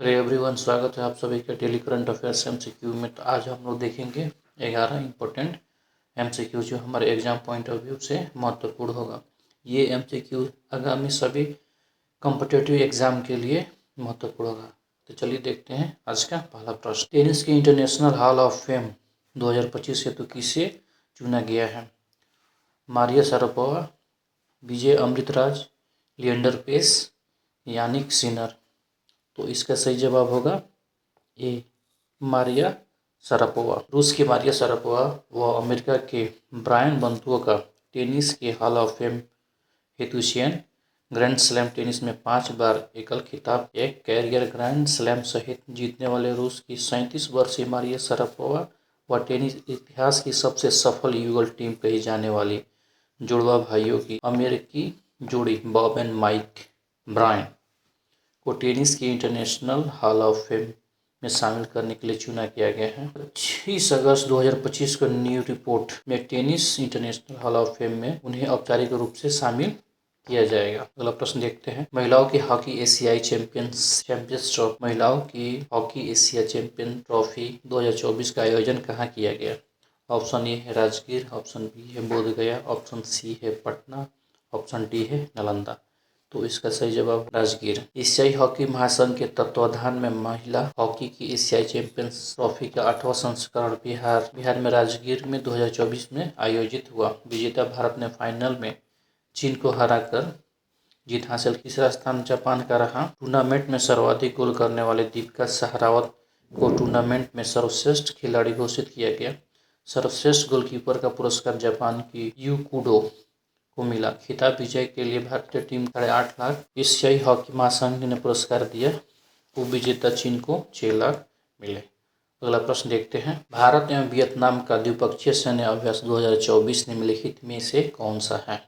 अरे एवरीवन, स्वागत है आप सभी के डेली करंट अफेयर्स एमसीक्यू में। तो आज हम लोग देखेंगे 11 इंपॉर्टेंट एमसीक्यू जो हमारे एग्जाम पॉइंट ऑफ व्यू से महत्वपूर्ण होगा। ये एमसीक्यू आगामी सभी कॉम्पिटिटिव एग्जाम के लिए महत्वपूर्ण होगा। तो चलिए देखते हैं आज का पहला प्रश्न। टेनिस के इंटरनेशनल हॉल ऑफ फेम 2025 हेतु किसे चुना गया है? Maria Sharapova, Vijay Amritraj, Leander Paes, Jannik Sinner. तो इसका सही जवाब होगा ए, मारिया शारापोवा। रूस की मारिया शारापोवा व अमेरिका के ब्रायन बंधुओं का टेनिस के हॉल ऑफ फेम हेतु चयन। ग्रैंड स्लैम टेनिस में 5 बार एकल खिताब, एक कैरियर ग्रैंड स्लैम सहित जीतने वाले रूस की 37 वर्षीय मारिया शारापोवा व टेनिस इतिहास की सबसे सफल युगल टीम कही जाने वाली जुड़वा भाइयों की अमेरिकी जोड़ी बॉब एंड माइक ब्रायन को टेनिस के इंटरनेशनल हॉल ऑफ फेम में शामिल करने के लिए चुना किया गया है। 25 अगस्त 2025 को न्यू रिपोर्ट में tennis international hall of fame में उन्हें औपचारिक रूप से शामिल किया जाएगा। अगला प्रश्न देखते हैं। महिलाओं की हॉकी एशियाई चैंपियंस ट्रॉफी महिलाओं की हॉकी एशिया चैंपियन ट्रॉफी 2024 का आयोजन कहाँ किया गया? ऑप्शन ए है राजगीर, ऑप्शन बी है बोधगया, ऑप्शन सी है पटना, ऑप्शन डी है नालंदा। तो इसका सही जवाब राजगीर। एशियाई हॉकी महासंघ के तत्वाधान में महिला हॉकी की एशियाई चैंपियंस ट्रॉफी का 8वां संस्करण बिहार में राजगीर में 2024 में आयोजित हुआ। विजेता भारत ने फाइनल में चीन को हराकर जीत हासिल। तीसरा स्थान जापान का रहा। टूर्नामेंट में सर्वाधिक गोल करने वाले दीपिका सहरावत को टूर्नामेंट में सर्वश्रेष्ठ खिलाड़ी घोषित किया गया। सर्वश्रेष्ठ गोलकीपर का पुरस्कार जापान की यू कुडो को मिला। खिताब विजय के लिए भारतीय टीम 8.5 लाख। एशियाई हॉकी महासंघ ने पुरस्कार दिया। उपविजेता चीन को 6 लाख मिले। अगला प्रश्न देखते हैं। भारत एवं वियतनाम का द्विपक्षीय सैन्य अभ्यास 2024 निम्नलिखित में से कौन सा है?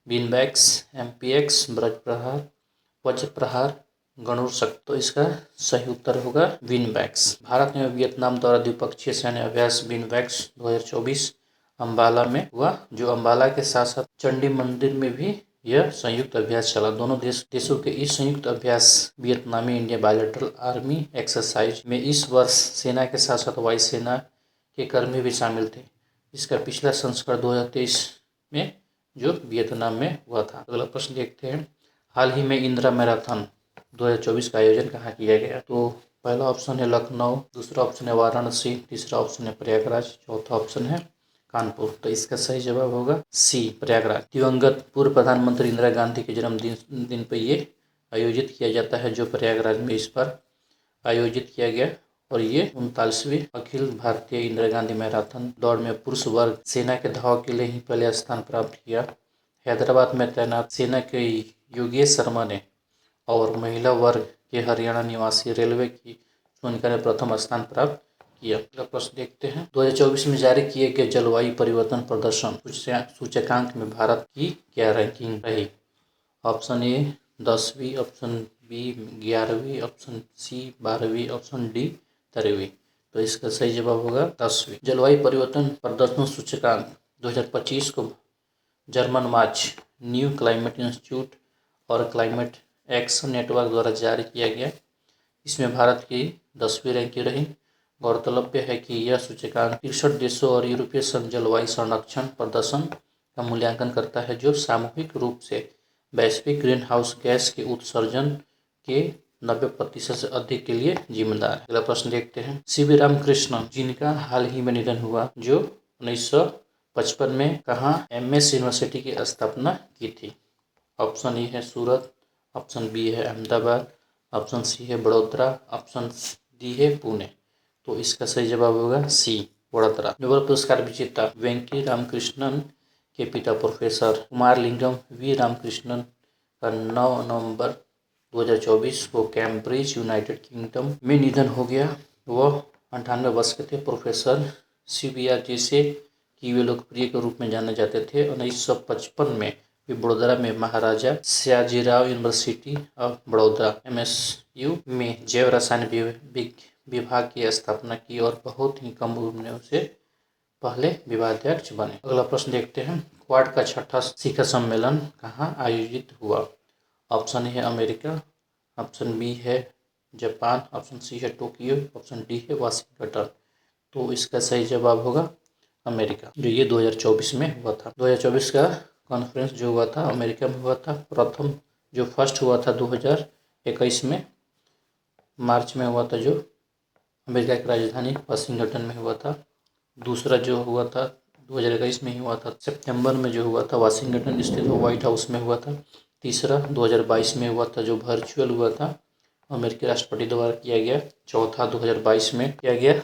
बीनबैक्स, एमपीएक्स, वज्र प्रहार, गणुर शक्ति। तो इसका सही उत्तर होगा बीनबैक्स। भारत एवं वियतनाम द्वारा द्विपक्षीय सैन्य अभ्यास बीनबैक्स 2024 अम्बाला में हुआ, जो अम्बाला के साथ साथ चंडी मंदिर में भी यह संयुक्त अभ्यास चला। दोनों देशों के इस संयुक्त अभ्यास वियतनामी इंडिया बायलैटरल आर्मी एक्सरसाइज में इस वर्ष सेना के साथ साथ वायुसेना के कर्मी भी शामिल थे। इसका पिछला संस्करण 2023 में जो वियतनाम में हुआ था। अगला प्रश्न देखते हैं। हाल ही में इंदिरा मैराथन 2024 का आयोजन कहाँ किया गया? तो पहला ऑप्शन है लखनऊ, दूसरा ऑप्शन है वाराणसी, तीसरा ऑप्शन है प्रयागराज, चौथा ऑप्शन है कानपुर। तो इसका सही जवाब होगा सी, प्रयागराज। दिवंगत पूर्व प्रधानमंत्री इंदिरा गांधी के जन्मदिन पर ये आयोजित किया जाता है, जो प्रयागराज में इस बार आयोजित किया गया। और ये 39वीं अखिल भारतीय इंदिरा गांधी मैराथन दौड़ में पुरुष वर्ग सेना के धाव के लिए ही पहले स्थान प्राप्त किया। हैदराबाद में तैनात सेना के योगेश शर्मा ने और महिला वर्ग के हरियाणा निवासी रेलवे की सोनिका ने प्रथम स्थान प्राप्त किया। अगला प्रश्न देखते हैं। 2024 में जारी किए गए जलवायु परिवर्तन प्रदर्शन सूचकांक में भारत की क्या रैंकिंग रही? ऑप्शन ए 10वीं, ऑप्शन बी 11वीं, ऑप्शन सी 12वीं, ऑप्शन डी 13वीं। तो इसका सही जवाब होगा 10वीं। जलवायु परिवर्तन प्रदर्शन सूचकांक 2025 को जर्मन मार्च, न्यू क्लाइमेट इंस्टीट्यूट और क्लाइमेट एक्शन नेटवर्क द्वारा जारी किया गया। इसमें भारत की 10वीं रैंकिंग रही। गौरतलब है कि यह सूचकांक 63 देशों और यूरोपीय संघ जलवायु संरक्षण प्रदर्शन का मूल्यांकन करता है, जो सामूहिक रूप से वैश्विक ग्रीन हाउस गैस के उत्सर्जन के 90% से अधिक के लिए जिम्मेदार है। अगला प्रश्न देखते हैं। सीवी रामकृष्णन, जिनका हाल ही में निधन हुआ, जो 1955 में कहाँ एमएस यूनिवर्सिटी की स्थापना की थी? ऑप्शन ए है सूरत, ऑप्शन बी है अहमदाबाद, ऑप्शन सी है बड़ोदरा, ऑप्शन डी है पुणे। तो इसका सही जवाब होगा सी, वडोदरा। नोबेल पुरस्कार विजेता वेंकी रामकृष्णन के पिता प्रोफेसर कुमारलिंगम वी रामकृष्णन का 9 नवंबर 2024 को कैम्ब्रिज यूनाइटेड किंगडम में निधन हो गया। वह 98 वर्ष के थे। प्रोफेसर सीबीआर जैसे कि वे लोकप्रिय के रूप में जाने जाते थे। 1955 में वे बड़ोदरा में Maharaja Sayajirao university of Baroda MSU में जैव रसायन विभाग की स्थापना की और बहुत ही कम उम्र में उसे पहले विभागाध्यक्ष बने। अगला प्रश्न देखते हैं। क्वाड का 6ठा शिखर सम्मेलन कहाँ आयोजित हुआ? ऑप्शन है अमेरिका, ऑप्शन बी है जापान, ऑप्शन सी है टोक्यो, ऑप्शन डी है वाशिंगटन। तो इसका सही जवाब होगा अमेरिका, जो ये 2024 में हुआ था। 2024 का कॉन्फ्रेंस जो हुआ था अमेरिका में हुआ था। प्रथम जो फर्स्ट हुआ था 2021 में मार्च में हुआ था, जो अमेरिका की राजधानी वाशिंगटन में हुआ था। दूसरा जो हुआ था 2021 में ही हुआ था, सितंबर में जो हुआ था वाशिंगटन स्थित व्हाइट हाउस में हुआ था। तीसरा 2022 में हुआ था, जो वर्चुअल हुआ था, अमेरिकी राष्ट्रपति द्वारा किया गया। चौथा 2022 में किया गया,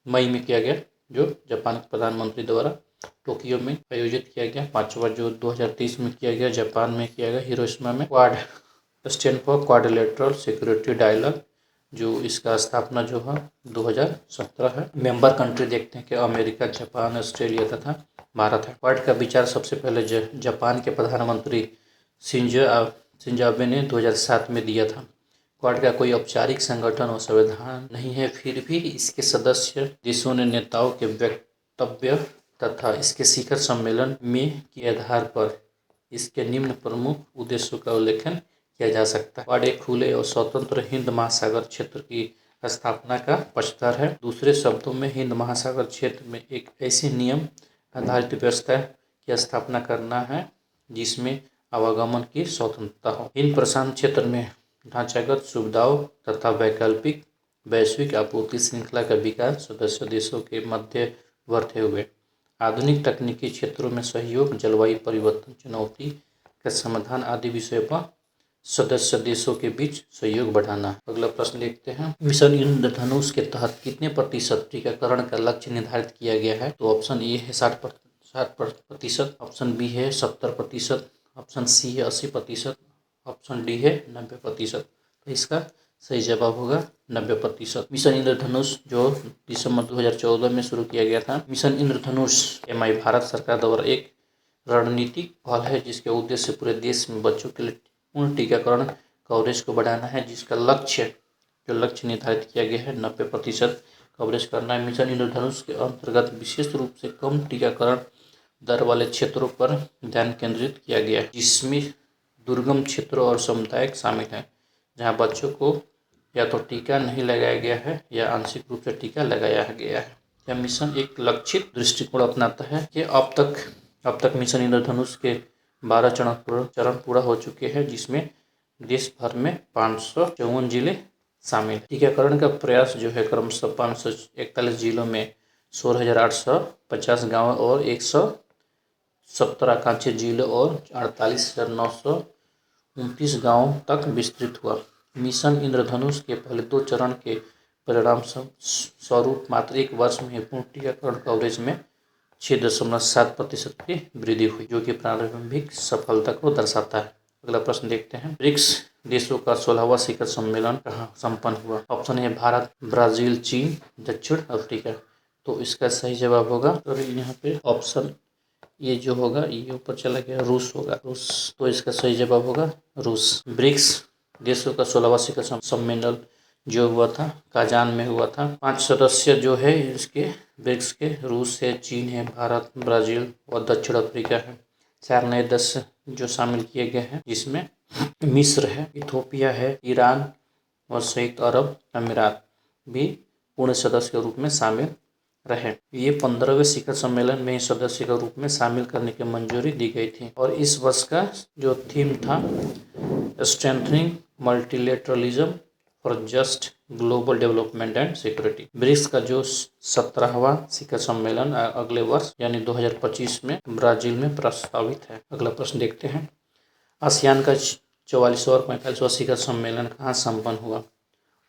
मई में किया गया, जो जापान के प्रधानमंत्री द्वारा टोक्यो में आयोजित किया गया। पांचवा जो 2023 में किया गया, जापान में किया गया, हिरोशिमा में। Quad stand for quadrilateral security dialogue, जो इसका स्थापना जो है 2017 है। मेंबर कंट्री देखते हैं कि अमेरिका, जापान, ऑस्ट्रेलिया तथा भारत है। क्वाड का विचार सबसे पहले जापान के प्रधानमंत्री शिंजो आबे ने 2007 में दिया था। क्वाड का कोई औपचारिक संगठन और संविधान नहीं है, फिर भी इसके सदस्य देशों ने नेताओं के वक्तव्य तथा इसके शिखर सम्मेलन में के आधार पर इसके निम्न प्रमुख उद्देश्यों का उल्लेखन किया जा सकता है। क्वाड एक खुले और स्वतंत्र हिंद महासागर क्षेत्र की स्थापना का पक्षधर है। दूसरे शब्दों में हिंद महासागर क्षेत्र में एक ऐसी नियम आधारित व्यवस्था की स्थापना करना है जिसमें आवागमन की स्वतंत्रता हो। हिंद प्रशांत क्षेत्र में ढांचागत सुविधाओं तथा वैकल्पिक वैश्विक आपूर्ति श्रृंखला का विकास सदस्य देशों के मध्यवर्ती हुए। आधुनिक तकनीकी क्षेत्रों में सहयोग, जलवायु परिवर्तन चुनौती का समाधान आदि विषयों पर सदस्य देशों के बीच सहयोग बढ़ाना। अगला प्रश्न देखते हैं। मिशन इंद्रधनुष के तहत कितने प्रतिशत टीकाकरण का लक्ष्य निर्धारित किया गया है? तो ऑप्शन ए है 60%, ऑप्शन बी है 70%, ऑप्शन सी है 80%, ऑप्शन डी है 90%। तो इसका सही जवाब होगा 90%। मिशन इंद्रधनुष जो दिसंबर 2014 में शुरू किया गया था। मिशन इंद्रधनुष MI भारत सरकार द्वारा एक रणनीतिक पहल है जिसके उद्देश्य पूरे देश में बच्चों के लिए पूर्ण टीकाकरण कवरेज को बढ़ाना है, जिसका लक्ष्य निर्धारित किया गया है 90% कवरेज करना है। मिशन इंद्रधनुष के अंतर्गत विशेष रूप से कम टीकाकरण दर वाले क्षेत्रों पर ध्यान केंद्रित किया गया है, जिसमें दुर्गम क्षेत्रों और समुदाय शामिल हैं, जहां बच्चों को या तो टीका नहीं लगाया गया है या आंशिक रूप से टीका लगाया गया है। यह मिशन एक लक्षित दृष्टिकोण अपनाता है कि अब तक मिशन इंद्रधनुष के 12 चरण पूरा हो चुके हैं, जिसमें देश भर में 554 जिले शामिल। टीकाकरण का प्रयास जो है क्रमशः 541 जिलों में 16,850 गाँव और 117 आकांक्षी जिलों और 48,929 गाँवों तक विस्तृत हुआ। मिशन इंद्रधनुष के पहले 2 चरण के परिणाम स्वरूप मात्र एक वर्ष में पूर्ण टीकाकरण कवरेज में 6.7% की वृद्धि हुई, जो कि प्रारंभिक सफलता को दर्शाता है। अगला प्रश्न देखते हैं। ब्रिक्स देशों का 16वां शिखर सम्मेलन कहाँ संपन्न हुआ? ऑप्शन है भारत, ब्राजील, चीन, दक्षिण अफ्रीका। तो इसका सही जवाब होगा, और यहाँ पे ऑप्शन ये जो होगा ये ऊपर चला गया, रूस होगा, रूस। तो इसका सही जवाब होगा रूस। ब्रिक्स देशों का 16वां शिखर सम्मेलन जो हुआ था काजान में हुआ था। 5 सदस्य जो है इसके ब्रिक्स के रूस है, चीन है, भारत, ब्राजील और दक्षिण अफ्रीका है। 4 नए देश जो शामिल किए गए हैं, जिसमें मिस्र है, इथोपिया है, ईरान और संयुक्त अरब अमीरात भी पूर्ण सदस्य के रूप में शामिल रहे। ये 15वें शिखर सम्मेलन में सदस्य के रूप में शामिल करने की मंजूरी दी गई थी। और इस वर्ष का जो थीम था strengthening multilateralism for just global development and security. BRICS का जो 17वां शिखर सम्मेलन अगले वर्ष यानी 2025 में ब्राजील में प्रस्तावित है। अगला प्रश्न देखते हैं। आसियान का 44वां और 45वां शिखर सम्मेलन कहाँ संपन्न हुआ?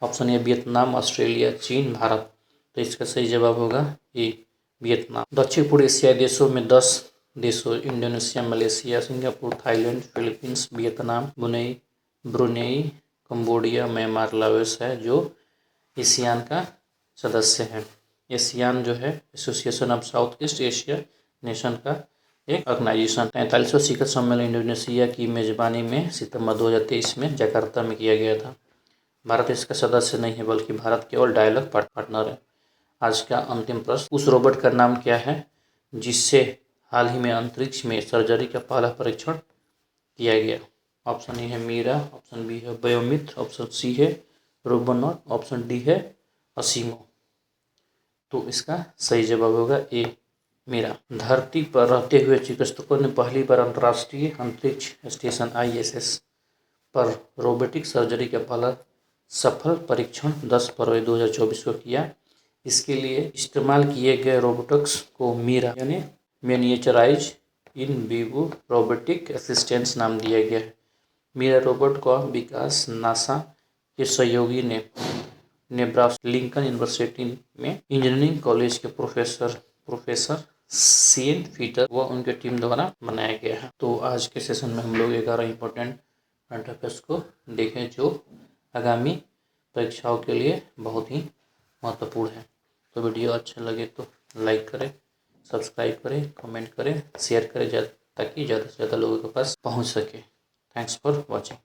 ऑप्शन ए वियतनाम, ऑस्ट्रेलिया, चीन, भारत। तो इसका सही जवाब होगा ए वियतनाम। दक्षिण पूर्व एशियाई देशों में 10 देशों Indonesia, Malaysia, Singapore, Thailand, Philippines, Vietnam, Brunei, Cambodia, Myanmar, Laos है जो एशियान का सदस्य है। एशियान जो है association of south east Asia nation का एक ऑर्गेनाइजेशन। 43वां शिखर सम्मेलन इंडोनेशिया की मेजबानी में सितंबर 2023 में जकार्ता में किया गया था। भारत इसका सदस्य नहीं है, बल्कि भारत केवल डायलॉग पार्टनर है। आज का अंतिम प्रश्न। उस रोबोट का नाम क्या है जिससे हाल ही में अंतरिक्ष में सर्जरी का पहला परीक्षण किया गया? ऑप्शन ए है मीरा, ऑप्शन बी है बायोमिथ, ऑप्शन सी है रोबोनॉट, ऑप्शन डी है असीमो। तो इसका सही जवाब होगा ए मेरा। धरती पर रहते हुए चिकित्सकों ने पहली बार अंतर्राष्ट्रीय अंतरिक्ष स्टेशन ISS पर रोबोटिक सर्जरी का पहला सफल परीक्षण 10 फरवरी 2024 को किया। इसके लिए इस्तेमाल किए गए रोबोटिक्स को मीरा यानी मिनिएचराइज इन विवो रोबोटिक असिस्टेंस नाम दिया गया है। मीरा रोबोट का विकास नासा के सहयोगी ने नेब्रास्का लिंकन यूनिवर्सिटी में इंजीनियरिंग कॉलेज के प्रोफेसर सीएन फीटर व उनके टीम द्वारा बनाया गया है। तो आज के सेशन में हम लोग 11 इंपॉर्टेंट करंट अफेयर्स को देखें जो आगामी परीक्षाओं के लिए बहुत ही महत्वपूर्ण है। तो वीडियो अच्छा लगे तो लाइक करें, सब्सक्राइब करें, कमेंट करें, शेयर करें ताकि ज़्यादा से ज़्यादा लोगों के पास पहुंच सके। Thanks for watching.